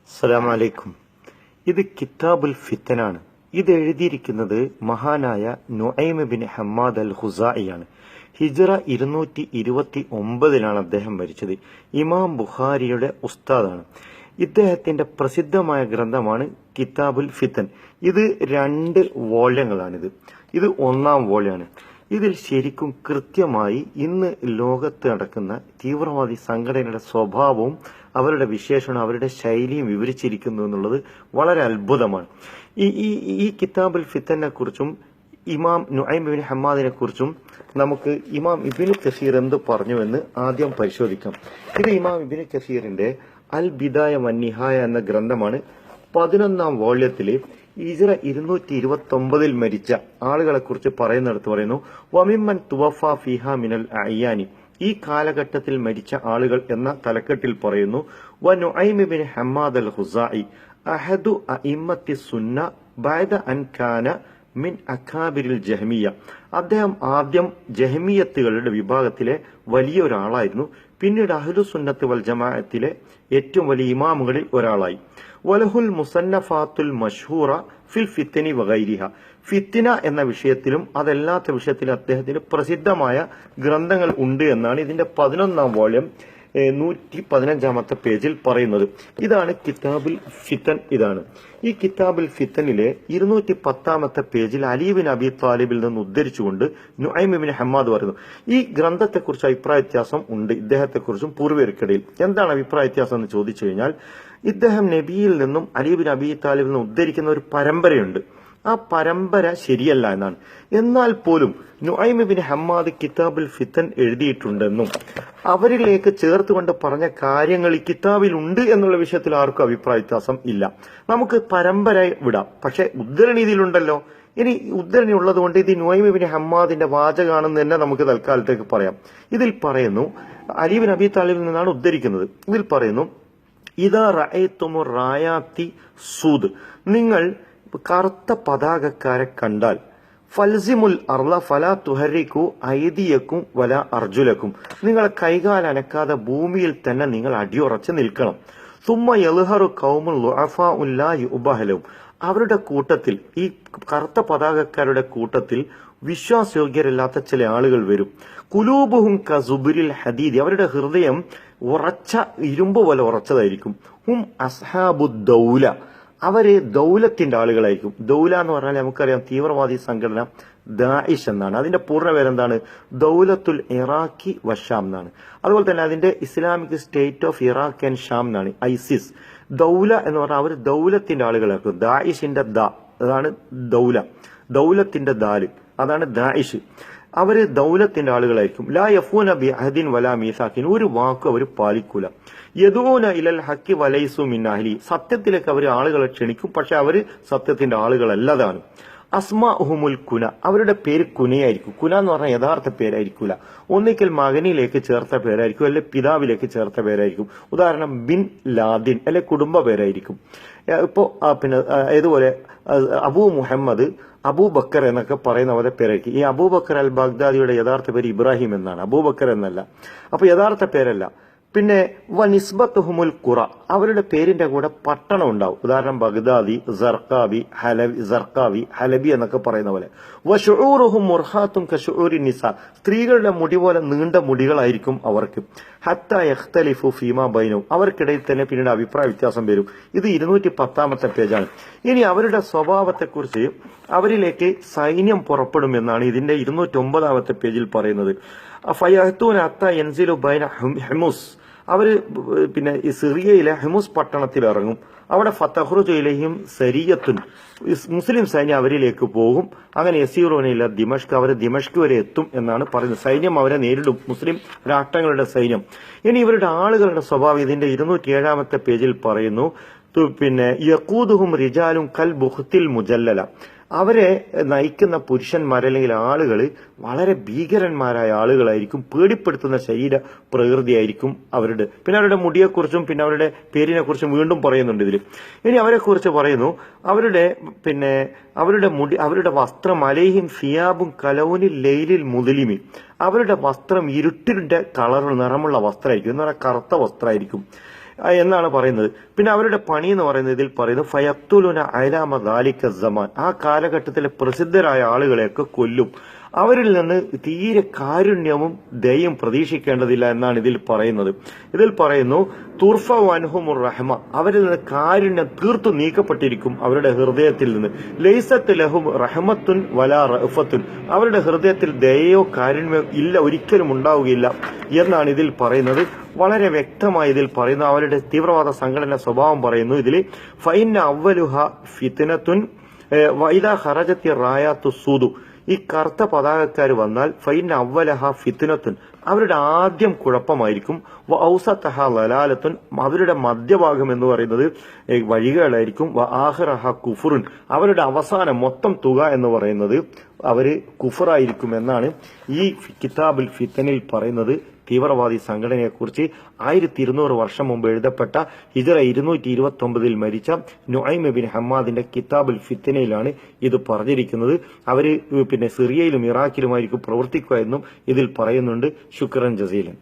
അസ്സലാമു അലൈക്കും. ഇത് കിതാബുൽ ഫിത്തനാണ്. ഇത് എഴുതിയിരിക്കുന്നത് മഹാനായ നുഐം ബിൻ ഹമ്മാദ് അൽ ഖുസായിയാണ്. ഹിജ്റ 229 അദ്ദേഹം മരിച്ചത്. ഇമാം ബുഖാരിയുടെ ഉസ്താദാണ്. ഇദ്ദേഹത്തിന്റെ പ്രസിദ്ധമായ ഗ്രന്ഥമാണ് കിതാബുൽ ഫിത്തൻ. ഇത് 2 വോള്യങ്ങളാണിത്. ഇത് 1-ാം വോള്യമാണ്. ഇതിൽ ശരിക്കും കൃത്യമായി ഇന്ന് ലോകത്ത് നടക്കുന്ന തീവ്രവാദി സംഘടനയുടെ സ്വഭാവവും അവരുടെ വിശേഷണം അവരുടെ ശൈലിയും വിവരിച്ചിരിക്കുന്നു എന്നുള്ളത് വളരെ അത്ഭുതമാണ്. ഈ കിതാബുൽ ഫിത്തനെ കുറിച്ചും ഇമാം നുഐം ബിൻ ഹമ്മാദിനെ കുറിച്ചും നമുക്ക് ഇമാം ഇബ്നു കസീർ എന്ത് പറഞ്ഞുവെന്ന് ആദ്യം പരിശോധിക്കാം. ഇത് ഇമാം ഇബ്നു കസീറിന്റെ അൽ ബിദായ വന്നിഹായ എന്ന ഗ്രന്ഥമാണ്. 11-ാം വോള്യത്തില് ഹിജ്റ 229 മരിച്ച ആളുകളെ കുറിച്ച് പറയുന്നിടത്ത് പറയുന്നു, വമിമ്മൻ തുവഫ ഫിഹ മിനൽ അയ്യാനി, ഈ കാലഘട്ടത്തിൽ മരിച്ച ആളുകൾ എന്ന തലക്കെട്ടിൽ പറയുന്നു, വ നുഐം ബിൻ ഹമ്മാദ് അൽ ഖുസായി അഹദു അഇമ്മത്തി സുന്ന ബഅദ അൻ കാന മിൻ അക്കാബിരിൽ ജഹ്മിയ. അദ്ദേഹം ആദ്യം ജഹ്മിയത്തുകളുടെ വിഭാഗത്തിലെ വലിയ ഒരാളായിരുന്നു. പിന്നീട് അഹ്ലു സുന്നത്ത് വൽ ജമാഅത്തിലെ ഏറ്റവും വലിയ ഇമാമുകളിൽ ഒരാളായി. വലഹുൽ മുസന്നഫാത്തുൽ മഷ്ഹൂറ ഫിൽ ഫിത്തനി വഗൈരിഹ, ഫിത്തിന എന്ന വിഷയത്തിലും അതല്ലാത്ത വിഷയത്തിലും അദ്ദേഹത്തിന് പ്രസിദ്ധമായ ഗ്രന്ഥങ്ങൾ ഉണ്ട് എന്നാണ് ഇതിന്റെ 11-ാം വോള്യം 115-ാമത്തെ പേജിൽ പറയുന്നത്. ഇതാണ് കിതാബുൽ ഫിത്തൻ. ഇതാണ് ഈ കിതാബുൽ ഫിത്തനിലെ 210-ാമത്തെ പേജിൽ അലി ബിൻ അബി താലിബിൽ നിന്ന് ഉദ്ധരിച്ചുകൊണ്ട് നുഐം ബിൻ ഹമ്മാദ് പറയുന്നു, ഈ ഗ്രന്ഥത്തെക്കുറിച്ച് അഭിപ്രായ വ്യത്യാസം ഉണ്ട് ഇദ്ദേഹത്തെക്കുറിച്ചും പൂർവ്വികർക്കിടയിൽ. എന്താണ് അഭിപ്രായ വ്യത്യാസം എന്ന് ചോദിച്ചു കഴിഞ്ഞാൽ, ഇദ്ദേഹം നബിയിൽ നിന്നും അലി ബിൻ അബി താലിബിൽ നിന്നും ഉദ്ധരിക്കുന്ന ഒരു പരമ്പരയുണ്ട്. ആ പരമ്പര ശരിയല്ല എന്നാണ്. എന്നാൽ പോലും നുഐം ബിൻ ഹമ്മാദ് കിതാബുൽ ഫിത്തൻ എഴുതിയിട്ടുണ്ടെന്നും അവരിലേക്ക് ചേർത്തുകൊണ്ട് പറഞ്ഞ കാര്യങ്ങൾ ഈ കിതാബിൽ ഉണ്ട് എന്നുള്ള വിഷയത്തിൽ ആർക്കും അഭിപ്രായ വ്യത്യാസം ഇല്ല. നമുക്ക് പരമ്പര വിടാം, പക്ഷെ ഉദ്ധരണി ഇതിലുണ്ടല്ലോ. ഇനി ഉദ്ധരണി ഉള്ളത് കൊണ്ട് ഇത് നുഐം ബിൻ ഹമ്മാദിന്റെ വാചകാണെന്ന് തന്നെ നമുക്ക് തൽക്കാലത്തേക്ക് പറയാം. ഇതിൽ പറയുന്നു, അലി ബിൻ അബി താലിബിൽ നിന്നാണ് ഉദ്ധരിക്കുന്നത്. ഇതിൽ പറയുന്നു, ഇദാ റഅയ്തുമുർ റായാത്തി സൂദ്, നിങ്ങൾ കറുത്ത പതാകക്കാരെ കണ്ടാൽ ഫൽസിമുൽ അർള ഫലാ തുഹരിക്കു ഐദിയക്കും വല അർജുലക്കും, നിങ്ങളെ കൈകാൽ അനക്കാതെ ഭൂമിയിൽ തന്നെ നിങ്ങൾ അടിയുറച്ച് നിൽക്കണം. സുമ്മ യൽഹറു ഖൗമുൽ ളുഅഫാഉ ലാ യുബഹലും, അവരുടെ കൂട്ടത്തിൽ, ഈ കറുത്ത പതാകക്കാരുടെ കൂട്ടത്തിൽ വിശ്വാസയോഗ്യരല്ലാത്ത ചില ആളുകൾ വരും. കുലൂബുഹും കസുബിരിൽ ഹദീദ്, അവരുടെ ഹൃദയം ഉറച്ച ഇരുമ്പ് പോലെ ഉറച്ചതായിരിക്കും. ഹും അസ്ഹാബു ദൗല, അവര് ദൗലത്തിന്റെ ആളുകളായിരിക്കും. ദൗല എന്ന് പറഞ്ഞാൽ നമുക്കറിയാം തീവ്രവാദി സംഘടന ദാഇഷ് എന്നാണ്. അതിന്റെ പൂർണ്ണ പേരെന്താണ്? ദൗലത്തുൽ ഇറാഖി വഷാം എന്നാണ്. അതുപോലെ തന്നെ അതിന്റെ Islamic State of Iraq and Sham എന്നാണ്, ഐസിസ്. ദൗല എന്ന് പറഞ്ഞാൽ അവർ ദൗലത്തിന്റെ ആളുകളായിരിക്കും. ദാഇഷിന്റെ അതാണ് ദൗല, ദൗലത്തിന്റെ ദാല് അതാണ് ദാഇഷ്. അവര് ദൗലത്തിന്റെ ആളുകളായിരിക്കും. ലാ യഫൂന ബി അഹദിൻ വലാ മീസാഖിൻ, ഒരു വാക്കും അവർ പാലിക്കൂല. യദൂന ഇലൽ ഹഖി വലൈസു മിൻ അഹ്ലി, സത്യത്തിലേക്ക് അവർ ആളുകളെ ക്ഷണിക്കും, പക്ഷെ അവര് സത്യത്തിന്റെ ആളുകളല്ലതാണ്. അസ്മാഉഹുമുൽ കുന, അവരുടെ പേര് കുനയായിരിക്കും. കുന എന്ന് പറഞ്ഞാൽ യഥാർത്ഥ പേരായിരിക്കൂല. ഒന്നിക്കൽ മകനിലേക്ക് ചേർത്ത പേരായിരിക്കും, അല്ലെ പിതാവിലേക്ക് ചേർത്ത പേരായിരിക്കും. ഉദാഹരണം ബിൻ ലാദിൻ, അല്ലെ കുടുംബ പേരായിരിക്കും. ഇപ്പോ പിന്നെ ഇതുപോലെ അബൂ മുഹമ്മദ്, അബൂബക്കർ എന്നൊക്കെ പറയുന്ന അവരുടെ പേരായിരിക്കും. ഈ അബൂബക്കർ അൽ ബാഗ്ദാദിയുടെ യഥാർത്ഥ പേര് ഇബ്രാഹിം എന്നാണ്, അബൂബക്കർ എന്നല്ല. അപ്പൊ യഥാർത്ഥ പേരല്ല. പിന്നെ വനിസ്ബത്തുഹുമുൽ ഖുറ, അവരുടെ പേരിന്റെ കൂടെ പട്ടണം ഉണ്ടാവും. ഉദാഹരണം ബഗ്ദാദി, സർക്കാവി, ഹലബി എന്നൊക്കെ പറയുന്ന പോലെ. വശുഊറുഹും മുർഹാത്തും കശുഊരി നിസ, സ്ത്രീകളുടെ മുടി പോലെ നീണ്ട മുടികളായിരിക്കും അവർക്ക്. ഹത്ത യഖ്തലിഫു ഫീമാ ബൈനഹും, അവർക്കിടയിൽ തന്നെ പിന്നീട് അഭിപ്രായ വ്യത്യാസം വരും. ഇത് 210-ാമത്തെ പേജാണ്. ഇനി അവരുടെ സ്വഭാവത്തെക്കുറിച്ച്, അവരിലേക്ക് സൈന്യം പുറപ്പെടും എന്നാണ് ഇതിന്റെ 209-ാമത്തെ പേജിൽ പറയുന്നത്. ഫയഹ്തൂന ഹത്ത യൻസിലു ബൈന ഹുമുസ്, അവര് പിന്നെ ഈ സിറിയയിലെ ഹുമുസ് പട്ടണത്തിൽ ഇറങ്ങും. അവിടെ ഫതഖ്റുജു ഇലൈഹിം സരിയത്തുൻ, മുസ്ലിം സൈന്യം അവരിലേക്ക് പോകും. അങ്ങനെ യസീറൂനയില ദിമഷ്ക്, അവർ ദിമഷ്ക് വരെ എത്തും എന്നാണ് പറയുന്നത്. സൈന്യം അവരെ നേരിടും, മുസ്ലിം രാഷ്ട്രങ്ങളുടെ സൈന്യം. ഇനി ഇവരുടെ ആളുകളുടെ സ്വഭാവം ഇതിന്റെ 207-ാമത്തെ പേജിൽ പറയുന്നു. പിന്നെ യഖൂദുഹും റിജാലും കൽ ബുഖ്തിൽ മുജല്ലല, അവരെ നയിക്കുന്ന പുരുഷന്മാർ അല്ലെങ്കിൽ ആളുകൾ വളരെ ഭീകരന്മാരായ ആളുകളായിരിക്കും. പേടിപ്പെടുത്തുന്ന ശരീര പ്രകൃതിയായിരിക്കും അവരുടെ. പിന്നെ അവരുടെ മുടിയെക്കുറിച്ചും പിന്നെ അവരുടെ പേരിനെ കുറിച്ചും വീണ്ടും പറയുന്നുണ്ട് ഇതിൽ. ഇനി അവരെ കുറിച്ച് പറയുന്നു, അവരുടെ മുടി, അവരുടെ വസ്ത്രം അലൈഹിം ഫിയാബും കലൗനിൽ ലൈലിൽ മുദലിമി, അവരുടെ വസ്ത്രം ഇരുട്ടിന്റെ കളർ നിറമുള്ള വസ്ത്രമായിരിക്കും, എന്ന് പറഞ്ഞാൽ കറുത്ത വസ്ത്രമായിരിക്കും. എന്നാണ് പറയുന്നത്. പിന്നെ അവരുടെ പണി എന്ന് പറയുന്നത് ഇതിൽ പറയുന്നത് ഫയത്തുലുന അലാമ ദാലിക സമാൻ, ആ കാലഘട്ടത്തിലെ പ്രസിദ്ധരായ ആളുകളെയൊക്കെ കൊല്ലും. അവരിൽ നിന്ന് തീരെ കാരുണ്യവും ദയയും പ്രതീക്ഷിക്കേണ്ടതില്ല എന്നാണ് ഇതിൽ പറയുന്നത്. ഇതിൽ പറയുന്നു തുർഫ വൻഹുമുർ റഹ്മ, അവരിൽ നിന്ന് കാരുണ്യം തീർത്തു നീക്കപ്പെട്ടിരിക്കും അവരുടെ ഹൃദയത്തിൽ നിന്ന്. ലൈസത്ത് ലഹും റഹ്മത്തുൻ വലാ റഅഫത്തുൻ, അവരുടെ ഹൃദയത്തിൽ ദയയോ കാരുണ്യമോ ഇല്ല, ഒരിക്കലും ഉണ്ടാവുകയില്ല എന്നാണ് ഇതിൽ പറയുന്നത്. വളരെ വ്യക്തമായി ഇതിൽ പറയുന്നു അവരുടെ തീവ്രവാദ സംഘടന സ്വഭാവം പറയുന്നു. ഇതിൽ ഫൈന അവലുഹ ഫിത്നത്തുൻ വൈദാ ഖറജത്തി റായാത്തു സൂദു, ഈ കറുത്ത പതാകക്കാർ വന്നാൽ ഫൈന അവലഹ ഫിത്നത്തുൻ, അവരുടെ ആദ്യം കുഴപ്പമായിരിക്കും. വ ഔസത്തഹ ലലാലത്തുൻ, അവരുടെ മധ്യഭാഗം എന്ന് പറയുന്നത് വഴികളായിരിക്കും. വ ആഖിറഹ കുഫുറുൻ, അവരുടെ അവസാനം മൊത്തം തുക എന്ന് പറയുന്നത് അവര് കുഫറായിരിക്കും എന്നാണ് ഈ കിതാബുൽ ഫിത്തനിൽ പറയുന്നത്. തീവ്രവാദി സംഘടനയെക്കുറിച്ച് 1200 വർഷം മുമ്പ് എഴുതപ്പെട്ട ഹിജ്റ 229 മരിച്ച നുഐം ബിൻ ഹമ്മാദിന്റെ കിതാബുൽ ഫിത്തനയിലാണ് ഇത് പറഞ്ഞിരിക്കുന്നത്. അവര് സിറിയയിലും ഇറാഖിലുമായിരിക്കും പ്രവർത്തിക്കുക എന്നും ഇതിൽ പറയുന്നുണ്ട്. ശുക്രൻ ജസീലൻ.